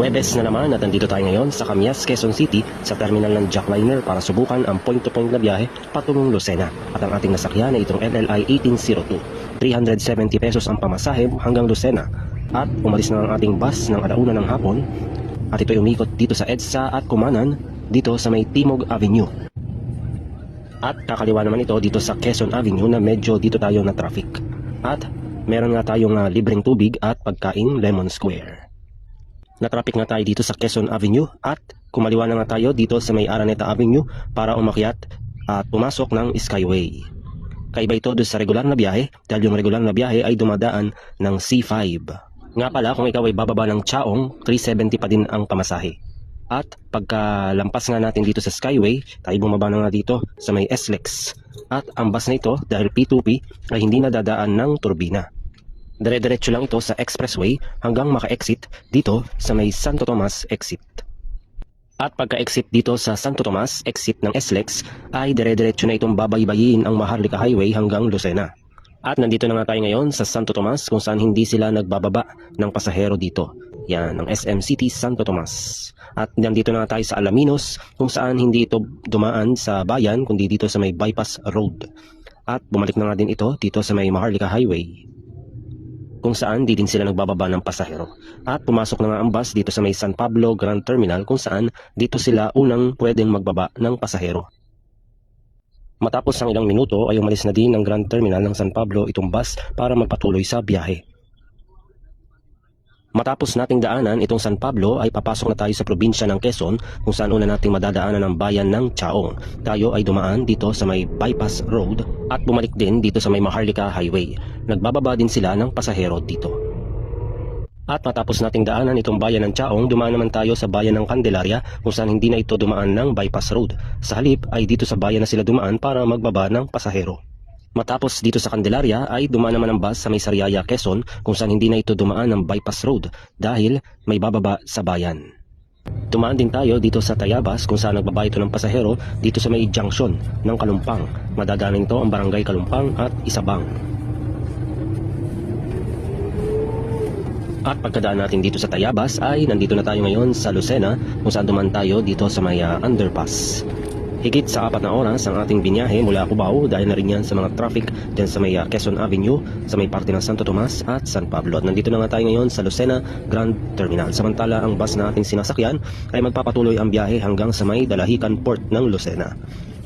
Huwebes na naman at nandito tayo ngayon sa Camias, Quezon City sa terminal ng Jackliner para subukan ang point-to-point na biyahe patungong Lucena. At ang ating nasakyan ay itong LLI 1802. 370 pesos ang pamasahe hanggang Lucena. At umalis na ang ating bus ng alauna ng hapon at ito'y umikot dito sa EDSA at Kumanan dito sa may Timog Avenue. At kakaliwa naman ito dito sa Quezon Avenue na medyo dito tayo na traffic. At meron nga tayong libreng tubig at pagkain Lemon Square. Na-traffic nga tayo dito sa Quezon Avenue at kumaliwa na nga tayo dito sa may Araneta Avenue para umakyat at pumasok ng Skyway. Kaiba ito doon sa regular na biyahe dahil yung regular na biyahe ay dumadaan ng C5. Nga pala kung ikaw ay bababa ng Chaong, 370 pa din ang pamasahe. At pagkalampas nga natin dito sa Skyway, tayo bumaba na nga dito sa may SLEX. At ang bus na ito dahil P2P ay hindi nadadaan ng turbina. Dire-diretso lang ito sa expressway hanggang maka-exit dito sa may Santo Tomas exit. At pagka-exit dito sa Santo Tomas exit ng SLEX ay dire-diretso na itong babaybayin ang Maharlika Highway hanggang Lucena. At nandito na nga tayo ngayon sa Santo Tomas kung saan hindi sila nagbababa ng pasahero dito. Yan, ang SM City Santo Tomas. At nandito na nga tayo sa Alaminos kung saan hindi ito dumaan sa bayan kundi dito sa may bypass road. At bumalik na nga din ito dito sa may Maharlika Highway kung saan di din sila nagbababa ng pasahero. At pumasok na nga ang bus dito sa may San Pablo Grand Terminal kung saan dito sila unang pwedeng magbaba ng pasahero. Matapos ang ilang minuto ay umalis na din ng Grand Terminal ng San Pablo itong bus para magpatuloy sa biyahe. Matapos nating daanan itong San Pablo ay papasok na tayo sa probinsya ng Quezon kung saan una nating madadaanan ang bayan ng Chaong. Tayo ay dumaan dito sa may bypass road at bumalik din dito sa may Maharlika Highway. Nagbababa din sila ng pasahero dito. At matapos nating daanan itong bayan ng Chaong, dumaan naman tayo sa bayan ng Candelaria kung saan hindi na ito dumaan ng bypass road. Sa halip ay dito sa bayan na sila dumaan para magbaba ng pasahero. Matapos dito sa Candelaria ay dumaan naman ang bus sa may Sariaya, Quezon kung saan hindi na ito dumaan ng bypass road dahil may bababa sa bayan. Dumaan din tayo dito sa Tayabas kung saan nagbaba ito ng pasahero dito sa may junction ng Kalumpang. Madadaanan ito ang Barangay Kalumpang at Isabang. At pagkadaan natin dito sa Tayabas ay nandito na tayo ngayon sa Lucena kung saan dumaan tayo dito sa may underpass. Higit sa 4 na oras ang ating binyahe mula Cubao dahil na rin yan sa mga traffic dyan sa may Quezon Avenue, sa may parte ng Santo Tomas at San Pablo. At nandito na nga tayo ngayon sa Lucena Grand Terminal. Samantala ang bus na ating sinasakyan ay magpapatuloy ang biyahe hanggang sa may Dalahican Port ng Lucena.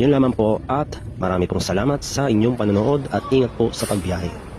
Yun lamang po at marami pong salamat sa inyong panonood at ingat po sa pagbiyahe.